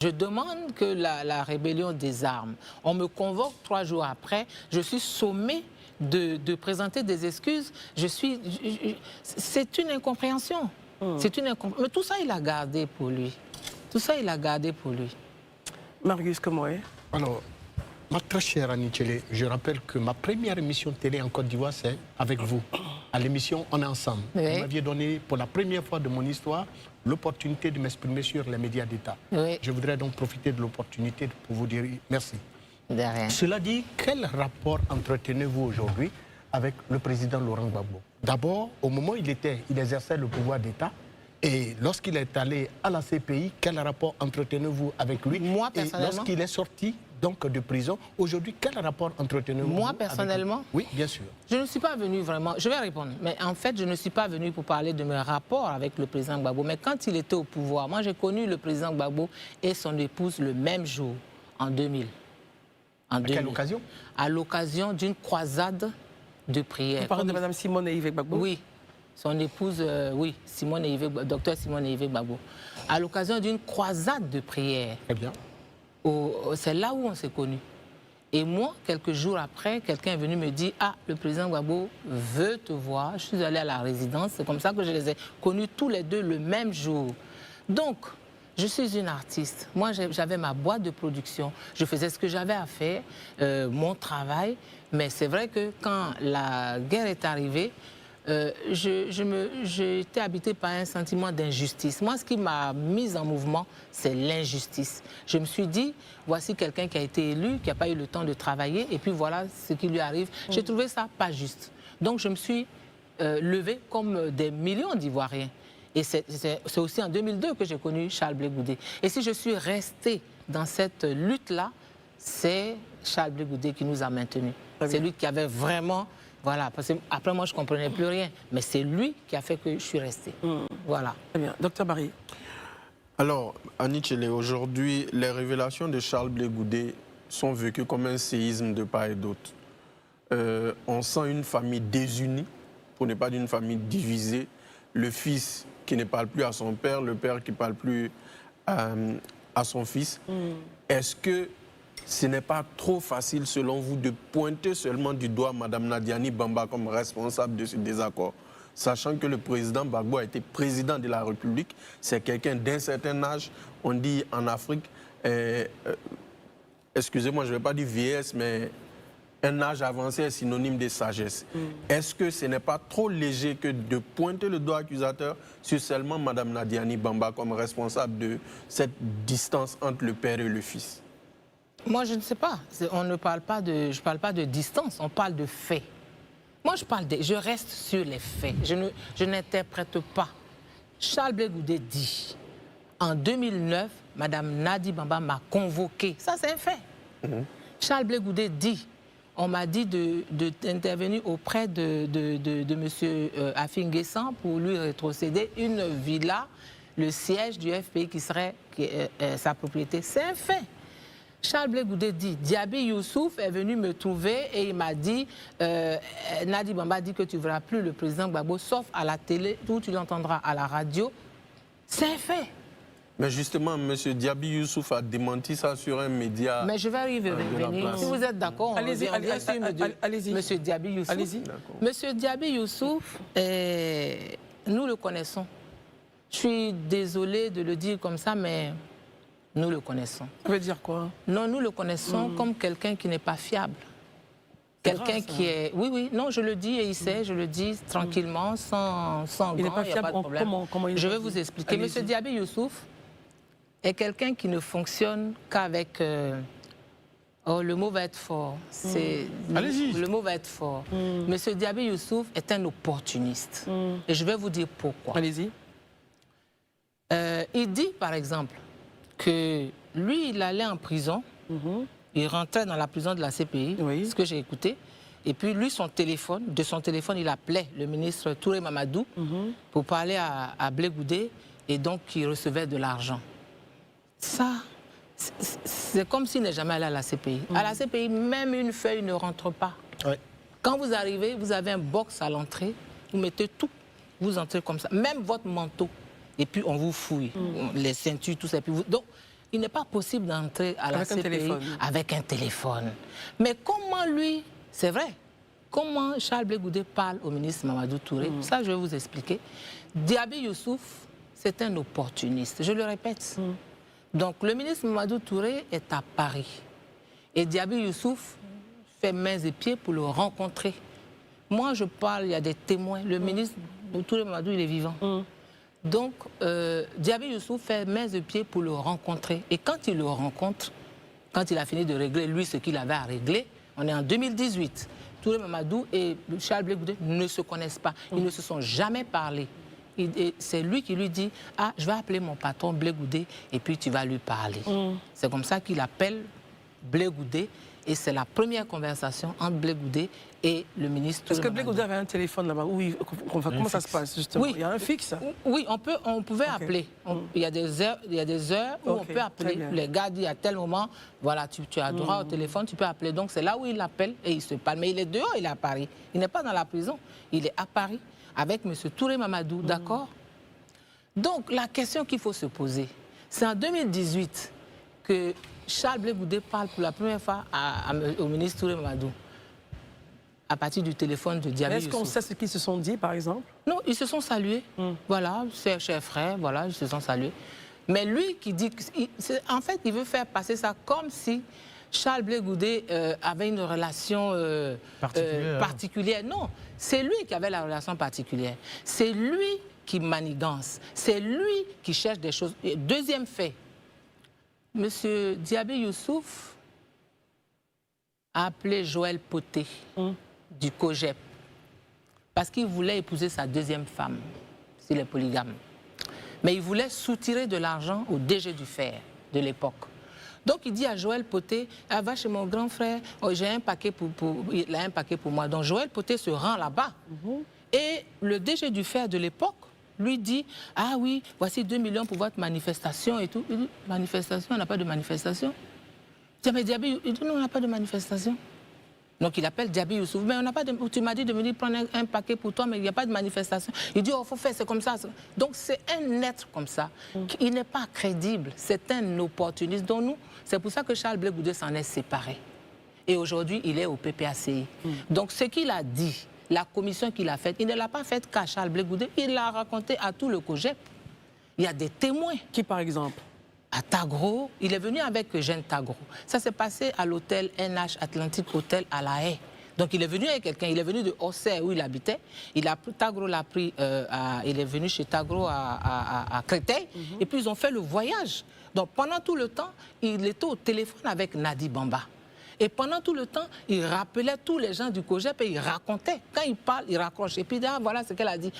Je demande que la rébellion désarme. On me convoque 3 jours après. Je suis sommé de présenter des excuses. C'est une incompréhension. Mais tout ça, il a gardé pour lui. Tout ça, il a gardé pour lui. Marius Komoé. Alors, ma très chère Annie Tchélé, je rappelle que ma première émission télé en Côte d'Ivoire, c'est avec vous. À l'émission On est ensemble. Oui. Vous m'aviez donné, pour la première fois de mon histoire, l'opportunité de m'exprimer sur les médias d'État. Oui. Je voudrais donc profiter de l'opportunité pour vous dire merci. De rien. Cela dit, quel rapport entretenez-vous aujourd'hui avec le président Laurent Gbagbo? D'abord, au moment où il exerçait le pouvoir d'État, et lorsqu'il est allé à la CPI, quel rapport entretenez-vous avec lui? Moi, Et personnellement, lorsqu'il est sorti donc de prison, aujourd'hui, quel rapport entretenez-vous? Moi, personnellement, Oui, bien sûr. je ne suis pas venu vraiment, je vais répondre, mais en fait, je ne suis pas venu pour parler de mes rapports avec le président Gbagbo. Mais quand il était au pouvoir, moi, j'ai connu le président Gbagbo et son épouse le même jour, en 2000. À quelle occasion? À l'occasion d'une croisade de prière. Vous parlez de Mme Simone et Yves Gbagbo? Oui, son épouse, oui, docteur Simone et Yves Gbagbo. À l'occasion d'une croisade de prière. Très bien. C'est là où on s'est connus. Et moi, quelques jours après, quelqu'un est venu me dire « Ah, le président Gbagbo veut te voir ». Je suis allée à la résidence. C'est comme ça que je les ai connus tous les deux le même jour. Donc, je suis une artiste. Moi, j'avais ma boîte de production. Je faisais ce que j'avais à faire, mon travail. Mais c'est vrai que quand la guerre est arrivée, j'ai été habitée par un sentiment d'injustice. Moi, ce qui m'a mise en mouvement, c'est l'injustice. Je me suis dit, voici quelqu'un qui a été élu, qui n'a pas eu le temps de travailler, et puis voilà ce qui lui arrive. J'ai trouvé ça pas juste. Donc, je me suis levée comme des millions d'Ivoiriens. Et c'est aussi en 2002 que j'ai connu Charles Blé Goudé. Et si je suis restée dans cette lutte-là, c'est Charles Blé Goudé qui nous a maintenus. C'est lui qui avait vraiment... Voilà, parce qu'après moi, je ne comprenais plus rien. Mais c'est lui qui a fait que je suis restée. Voilà. Très bien. Docteur Barry. Alors, Annie Tchélé, aujourd'hui, les révélations de Charles Blé Goudé sont vécues comme un séisme de part et d'autre. On sent une famille désunie, pour ne pas dire une famille divisée. Le fils qui ne parle plus à son père, le père qui ne parle plus à son fils. Est-ce que ce n'est pas trop facile, selon vous, de pointer seulement du doigt Mme Nadiani Bamba comme responsable de ce désaccord, sachant que le président Gbagbo a été président de la République, c'est quelqu'un d'un certain âge, on dit en Afrique, excusez-moi, je ne vais pas dire vieillesse, mais un âge avancé est synonyme de sagesse. Est-ce que ce n'est pas trop léger que de pointer le doigt accusateur sur seulement Mme Nadiani Bamba comme responsable de cette distance entre le père et le fils? Moi, je ne sais pas. On ne parle pas de, je parle pas de distance, on parle de faits. Moi, je reste sur les faits. Je n'interprète pas. Charles Blé Goudé dit, en 2009, Mme Nadi Bamba m'a convoqué. Ça, c'est un fait. Charles Blé Goudé dit, on m'a dit d'intervenir auprès de M. Afin-Guessan pour lui rétrocéder une villa, le siège du FPI qui serait sa propriété. C'est un fait. Charles Blé Goudé dit, Diaby Youssouf est venu me trouver et il m'a dit, Nadi Bamba dit que tu ne verras plus le président Gbagbo, sauf à la télé, où tu l'entendras à la radio. C'est un fait. Mais justement, M. Diaby Youssouf a démenti ça sur un média. Mais je vais y revenir. Si vous êtes d'accord, allez-y, M. Diaby Youssouf. Allez-y. M. Diaby Youssouf, nous le connaissons. Je suis désolée de le dire comme ça, mais... nous le connaissons. Ça veut dire quoi? Non, nous le connaissons comme quelqu'un qui n'est pas fiable. Quelqu'un qui est... Oui, oui, non, je le dis et il sait, je le dis tranquillement, sans il n'est gants, pas il n'y a fiable. pas de problème. Comment il je vais vous expliquer. M. Diaby Youssouf est quelqu'un qui ne fonctionne qu'avec... oh, le mot va être fort. Le mot va être fort. M. Diaby Youssouf est un opportuniste. Et je vais vous dire pourquoi. Allez-y. Il dit, par exemple, que lui, il allait en prison, il rentrait dans la prison de la CPI, ce que j'ai écouté, et puis lui, de son téléphone, il appelait le ministre Touré Mamadou pour parler à Blé Goudé, et donc il recevait de l'argent. Ça, c'est comme s'il n'est jamais allé à la CPI. À la CPI, même une feuille ne rentre pas. Quand vous arrivez, vous avez un box à l'entrée, vous mettez tout, vous entrez comme ça, même votre manteau. Et puis on vous fouille, les ceintures, tout ça. Donc il n'est pas possible d'entrer à la Avec un CPI téléphone. avec un téléphone. Mais comment lui, c'est vrai, comment Charles Blé Goudé parle au ministre Mamadou Touré, ça je vais vous expliquer. Diaby Youssouf, c'est un opportuniste, je le répète. Donc le ministre Mamadou Touré est à Paris. Et Diaby Youssouf fait mains et pieds pour le rencontrer. Moi, je parle, il y a des témoins. Le ministre Touré Mamadou, il est vivant. Donc, Diaby Youssouf fait mains et pieds pour le rencontrer. Et quand il le rencontre, quand il a fini de régler, lui, ce qu'il avait à régler, on est en 2018. Touré Mamadou et Charles Blé Goudé ne se connaissent pas. Ils ne se sont jamais parlé. C'est lui qui lui dit « Ah, je vais appeler mon patron Blé Goudé et puis tu vas lui parler. C'est comme ça qu'il appelle Blé Goudé. Et c'est la première conversation entre Blé Goudé et le ministre. Est-ce que Blé Goudé avait un téléphone là-bas? Comment ça se passe justement? Oui. Il y a un fixe? Oui, on pouvait appeler. Il y a des heures où on peut appeler. Les gars disent à tel moment, voilà, tu as droit au téléphone, tu peux appeler. Donc c'est là où il appelle et il se parle. Mais il est dehors, il est à Paris. Il n'est pas dans la prison. Il est à Paris avec M. Touré Mamadou, d'accord? Donc la question qu'il faut se poser, c'est en 2018 que Charles Blé Goudé parle pour la première fois au ministre Touré Mamadou à partir du téléphone de Diaby Youssouf. Est-ce qu'on sait ce qu'ils se sont dit, par exemple? Non, ils se sont salués. Voilà, chers frères, voilà, ils se sont salués. Mais lui qui dit... En fait, il veut faire passer ça comme si Charles Blé Goudé avait une relation particulière. Non, c'est lui qui avait la relation particulière. C'est lui qui manigance. C'est lui qui cherche des choses. Et deuxième fait, Monsieur Diaby Youssouf a appelé Joël Poté du COGEP parce qu'il voulait épouser sa deuxième femme, s'il est polygame. Mais il voulait soutirer de l'argent au DG du Fer de l'époque. Donc il dit à Joël Poté, ah, va chez mon grand frère, oh, j'ai un paquet il a un paquet pour moi. Donc Joël Poté se rend là-bas. Et le DG du Fer de l'époque lui dit, ah oui, voici 2 millions pour votre manifestation et tout. Il dit, manifestation, on n'a pas de manifestation. Il dit, mais Diaby, il dit, non, on n'a pas de manifestation. Donc il appelle Diaby Youssouf, mais on n'a pas de, tu m'as dit de venir prendre un paquet pour toi, mais il n'y a pas de manifestation. Il dit, oh, il faut faire, c'est comme ça. Donc c'est un être comme ça, il n'est pas crédible, c'est un opportuniste. Donc nous, c'est pour ça que Charles Blé Goudé s'en est séparé. Et aujourd'hui, il est au PPACI. Donc ce qu'il a dit, la commission qu'il a faite, il ne l'a pas faite qu'à Charles Blé Goudé, il l'a raconté à tout le COGEP. Il y a des témoins. Qui, par exemple? À Tagro, il est venu avec Eugène Tagro. Ça s'est passé à l'hôtel NH Atlantique Hotel à La Haye. Donc il est venu avec quelqu'un, il est venu de Auxerre où il habitait. Tagro l'a pris, il est venu chez Tagro à Créteil. Et puis ils ont fait le voyage. Donc pendant tout le temps, il était au téléphone avec Nadi Bamba. Et pendant tout le temps, il rappelait tous les gens du COGEP et il racontait. Quand il parle, il raccroche. Et puis, ah, voilà ce qu'elle a dit.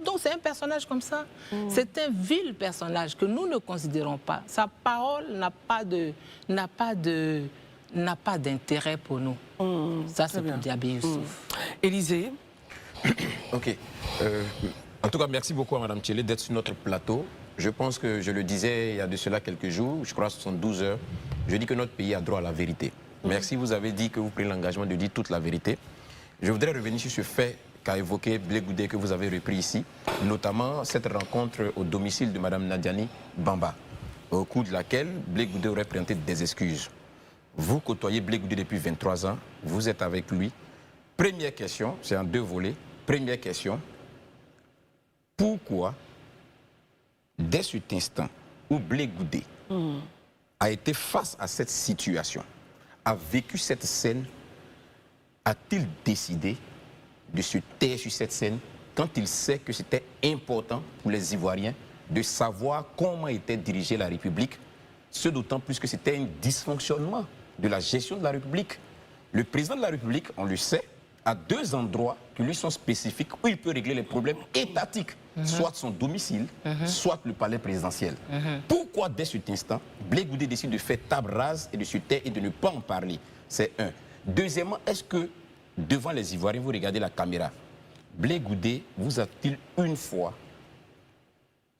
Donc, c'est un personnage comme ça. C'est un vil personnage que nous ne considérons pas. Sa parole n'a pas d'intérêt pour nous. Ça, c'est pour Diaby Youssouf. Élysée. OK. En tout cas, merci beaucoup à Mme Thielé d'être sur notre plateau. Je pense que je le disais il y a de cela quelques jours, je crois 72 heures, je dis que notre pays a droit à la vérité. Merci, vous avez dit que vous prenez l'engagement de dire toute la vérité. Je voudrais revenir sur ce fait qu'a évoqué Blé Goudé, que vous avez repris ici, notamment cette rencontre au domicile de Mme Nadiani Bamba, au cours de laquelle Blé Goudé aurait présenté des excuses. Vous côtoyez Blé Goudé depuis 23 ans, vous êtes avec lui. Première question, c'est en 2 volets. Première question, pourquoi, dès cet instant où Blé Goudé a été face à cette situation, a vécu cette scène, a-t-il décidé de se taire sur cette scène quand il sait que c'était important pour les Ivoiriens de savoir comment était dirigée la République, ce d'autant plus que c'était un dysfonctionnement de la gestion de la République. Le président de la République, on le sait, a 2 endroits qui lui sont spécifiques où il peut régler les problèmes étatiques, soit son domicile, soit le palais présidentiel. Pourquoi, dès cet instant, Blé Goudé décide de faire table rase et de se taire et de ne pas en parler? C'est un. Deuxièmement, est-ce que, devant les Ivoiriens, vous regardez la caméra, Blé Goudé vous a-t-il une fois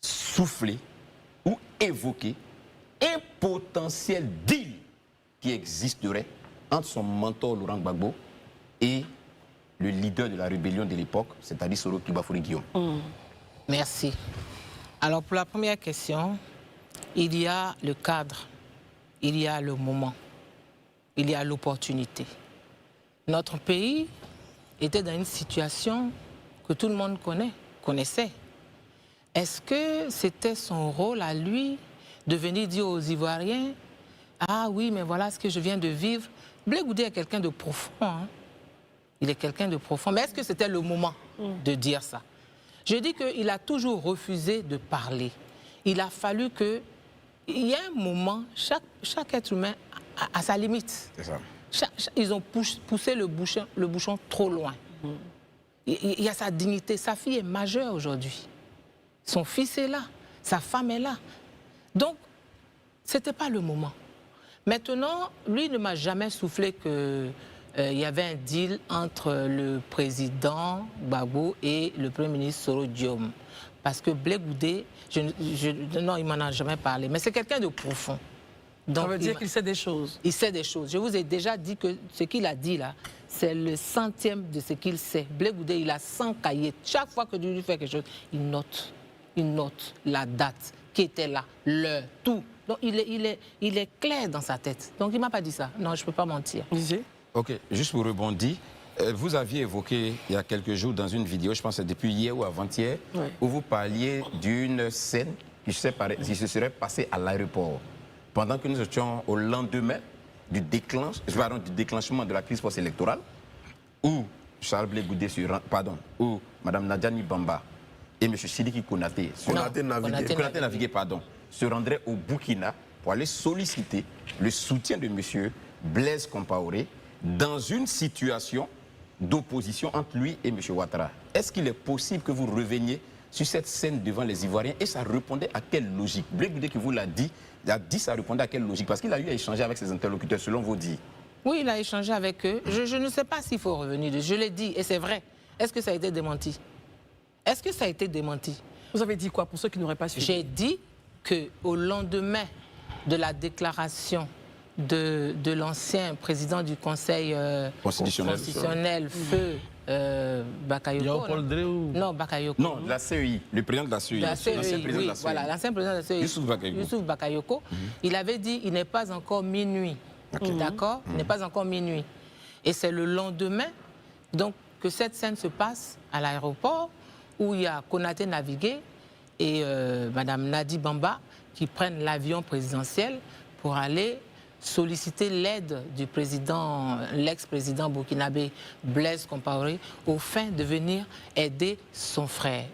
soufflé ou évoqué un potentiel deal qui existerait entre son mentor Laurent Gbagbo et le leader de la rébellion de l'époque, c'est-à-dire Soro Kibafoury Guillaume? Merci. Alors, pour la première question, Il y a le cadre, il y a le moment, il y a l'opportunité. Notre pays était dans une situation que tout le monde connaissait. Est-ce que c'était son rôle à lui de venir dire aux Ivoiriens « Ah oui, mais voilà ce que je viens de vivre ». Blé Goudé est quelqu'un de profond. Hein? Il est quelqu'un de profond. Mais est-ce que c'était le moment de dire ça? Je dis qu'il a toujours refusé de parler. Il a fallu que... Il y a un moment, chaque être humain a sa limite. C'est ça. Ils ont poussé le bouchon trop loin. Il y a sa dignité. Sa fille est majeure aujourd'hui. Son fils est là. Sa femme est là. Donc, ce n'était pas le moment. Maintenant, lui ne m'a jamais soufflé qu'il y avait un deal entre le président Gbagbo et le premier ministre Soro Diom. Parce que Blé Goudé, non, il ne m'en a jamais parlé. Mais c'est quelqu'un de profond. Donc, ça veut dire qu'il sait des choses. Il sait des choses. Je vous ai déjà dit que ce qu'il a dit là, c'est le centième de ce qu'il sait. Blé Goudé, il a 100 cahiers. Chaque fois que tu lui fais quelque chose, il note la date, qui était là, l'heure, tout. Donc il est clair dans sa tête. Donc il ne m'a pas dit ça. Non, je ne peux pas mentir. Ok, juste pour rebondir, vous aviez évoqué il y a quelques jours dans une vidéo, je pense que c'est depuis hier ou avant-hier, où vous parliez d'une scène qui se serait passée à l'aéroport. Pendant que nous étions au lendemain du déclenchement de la crise post-électorale, où Charles Blé Goudé, où Mme Nadjani Bamba et M. Sidiki Konaté se rendraient au Burkina pour aller solliciter le soutien de M. Blaise Compaoré dans une situation d'opposition entre lui et M. Ouattara. Est-ce qu'il est possible que vous reveniez sur cette scène devant les Ivoiriens et ça répondait à quelle logique? Blé Goudé qui vous l'a dit, ça répondait à quelle logique? Parce qu'il a eu à échanger avec ses interlocuteurs selon vos dires. Oui, il a échangé avec eux. Je ne sais pas s'il faut revenir. Je l'ai dit et c'est vrai. Est-ce que ça a été démenti? Est-ce que ça a été démenti? Vous avez dit quoi pour ceux qui n'auraient pas suivi? J'ai dit qu'au lendemain de la déclaration de l'ancien président du Conseil constitutionnel, feu Bakayoko. Non, Bakayoko. Non, la CEI, le président de la CEI. Oui, voilà, l'ancien président de la CEI, Youssouf Bakayoko. Il avait dit il n'est pas encore minuit. D'accord? Il n'est pas encore minuit. Et c'est le lendemain donc, que cette scène se passe à l'aéroport où il y a Konaté Navigué et Mme Nadi Bamba qui prennent l'avion présidentiel pour aller solliciter l'aide du président, l'ex-président burkinabé Blaise Compaoré, au fin de venir aider son frère.